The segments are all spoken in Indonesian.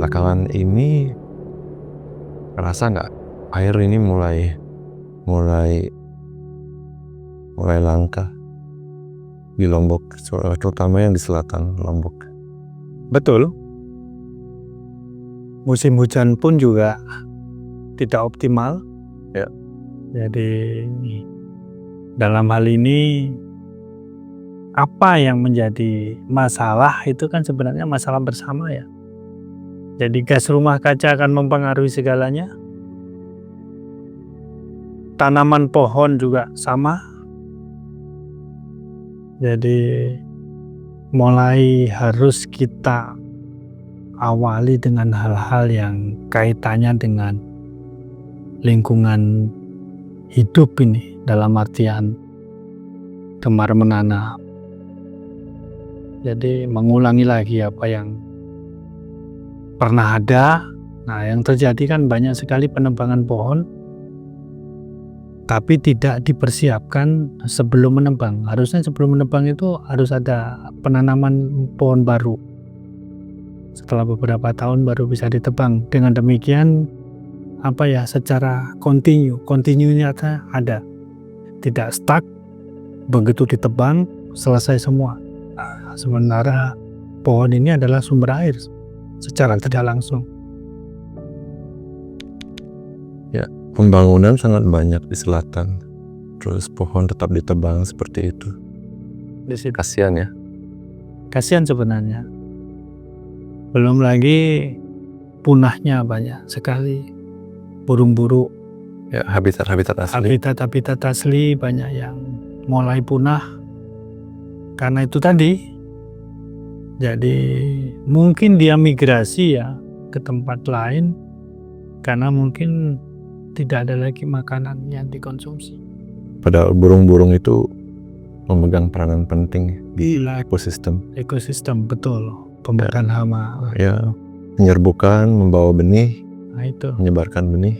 belakangan ini kerasa nggak air ini mulai langka di Lombok, terutama yang di selatan Lombok. Betul. Musim hujan pun juga tidak optimal. Ya. Jadi dalam hal ini apa yang menjadi masalah itu kan sebenarnya masalah bersama ya. Jadi gas rumah kaca akan mempengaruhi segalanya. Tanaman pohon juga sama. Jadi mulai harus kita awali dengan hal-hal yang kaitannya dengan lingkungan hidup ini, dalam artian gemar menanam. Jadi mengulangi lagi apa yang pernah ada. Nah, yang terjadi kan banyak sekali penebangan pohon tapi tidak dipersiapkan sebelum menebang. Harusnya sebelum menebang itu harus ada penanaman pohon baru. Setelah beberapa tahun baru bisa ditebang. Dengan demikian secara kontinunya ada. Tidak stuck, begitu ditebang selesai semua. Nah, sementara pohon ini adalah sumber air secara tidak langsung. Ya, pembangunan sangat banyak di selatan, terus pohon tetap ditebang seperti itu. Kasihan ya. Kasihan sebenarnya. Belum lagi punahnya banyak sekali burung-burung. Ya, habitat asli. Habitat asli banyak yang mulai punah karena itu tadi. Jadi mungkin dia migrasi ya ke tempat lain karena mungkin tidak ada lagi makanan yang dikonsumsi. Padahal burung-burung itu memegang peranan penting di ekosistem. Ekosistem betul, pemakan hama. Ya, menyerbukan, membawa benih, menyebarkan benih.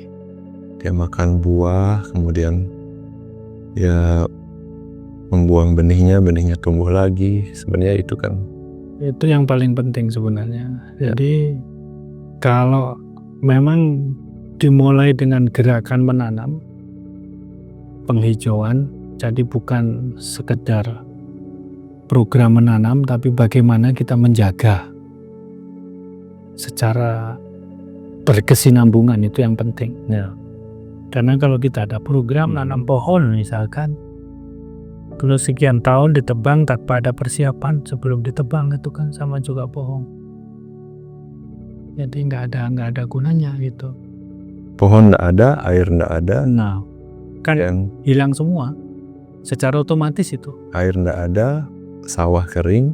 Dia makan buah, kemudian dia membuang benihnya tumbuh lagi. Sebenarnya itu kan. Itu yang paling penting sebenarnya. Jadi kalau memang dimulai dengan gerakan menanam, penghijauan, jadi bukan sekedar program menanam, tapi bagaimana kita menjaga secara berkesinambungan, itu yang penting. Ya. Karena kalau kita ada program nanam pohon misalkan, terus sekian tahun ditebang tanpa ada persiapan sebelum ditebang, itu kan sama juga bohong. Jadi nggak ada gunanya gitu. Pohon nggak ada, air nggak ada. Nah, kan hilang semua secara otomatis itu. Air nggak ada, sawah kering,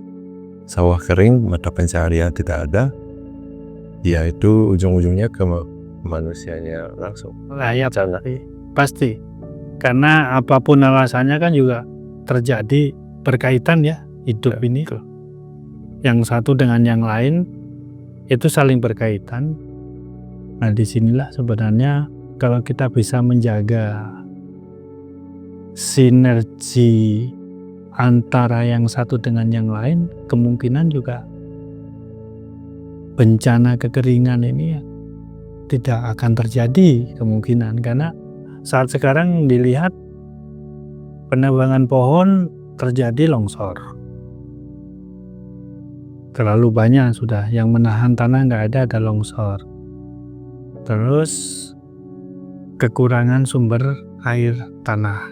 mata pencaharian tidak ada. Ya itu ujung-ujungnya ke manusianya langsung. Layak pasti. Karena apapun alasannya kan juga terjadi berkaitan ya hidup ini. Betul. Yang satu dengan yang lain itu saling berkaitan. Nah, disinilah sebenarnya kalau kita bisa menjaga sinergi antara yang satu dengan yang lain, kemungkinan juga bencana kekeringan ini tidak akan terjadi kemungkinan. Karena saat sekarang dilihat penebangan pohon terjadi longsor. Terlalu banyak sudah yang menahan tanah, nggak ada longsor. Terus kekurangan sumber air tanah.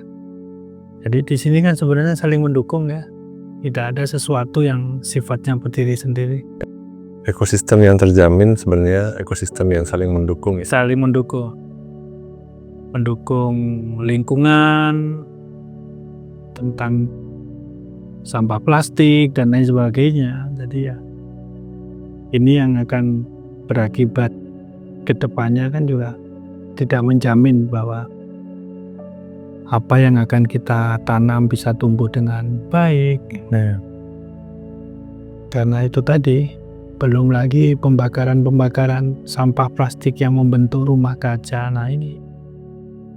Jadi di sini kan sebenarnya saling mendukung ya. Tidak ada sesuatu yang sifatnya berdiri sendiri. Ekosistem yang terjamin sebenarnya ekosistem yang saling mendukung ya. Saling mendukung. Mendukung lingkungan, tentang sampah plastik dan lain sebagainya. Jadi ya ini yang akan berakibat kedepannya kan juga tidak menjamin bahwa apa yang akan kita tanam bisa tumbuh dengan baik. Nah, karena itu tadi belum lagi pembakaran sampah plastik yang membentuk rumah kaca. Nah, ini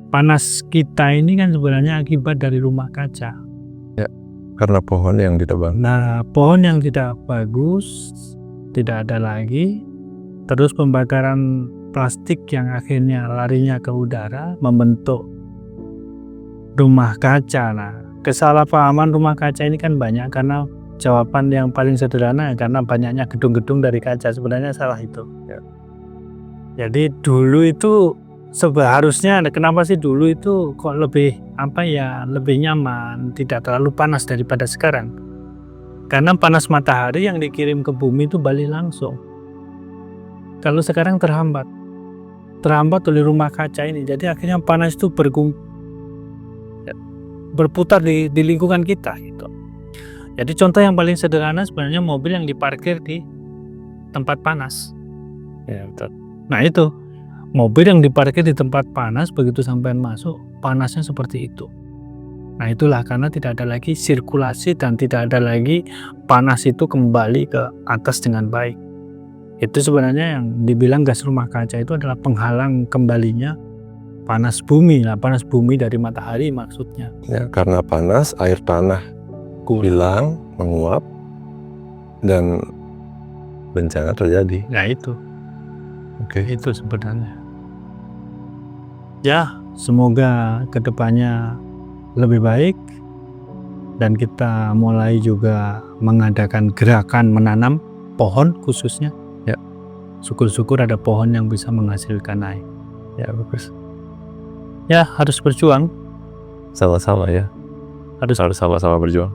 panas kita ini kan sebenarnya akibat dari rumah kaca. Ya, karena pohon yang ditebang. Nah, pohon yang tidak bagus tidak ada lagi. terus pembakaran plastik yang akhirnya larinya ke udara membentuk rumah kaca. Nah, kesalahpahaman rumah kaca ini kan banyak karena jawaban yang paling sederhana karena banyaknya gedung-gedung dari kaca. Sebenarnya salah itu. Ya. Jadi dulu itu seharusnya, kenapa sih dulu itu kok lebih lebih nyaman, tidak terlalu panas daripada sekarang? Karena panas matahari yang dikirim ke bumi itu balik langsung. Kalau sekarang terhambat oleh rumah kaca ini. Jadi akhirnya panas itu berputar di lingkungan kita gitu. Jadi contoh yang paling sederhana sebenarnya mobil yang diparkir di tempat panas. Ya, betul. Nah itu, mobil yang diparkir di tempat panas, begitu sampai masuk, panasnya seperti itu. Nah itulah karena tidak ada lagi sirkulasi dan tidak ada lagi panas itu kembali ke atas dengan baik. Itu sebenarnya yang dibilang gas rumah kaca itu adalah penghalang kembalinya panas bumi. Nah, panas bumi dari matahari maksudnya. Ya, karena panas, air tanah hilang, menguap, dan bencana terjadi. Nah itu. Oke. Itu sebenarnya. Ya, semoga kedepannya lebih baik dan kita mulai juga mengadakan gerakan menanam pohon khususnya. Ya. Syukur-syukur ada pohon yang bisa menghasilkan air. Ya, bagus. Ya, harus berjuang. Sama-sama ya. Harus Harus sama-sama berjuang.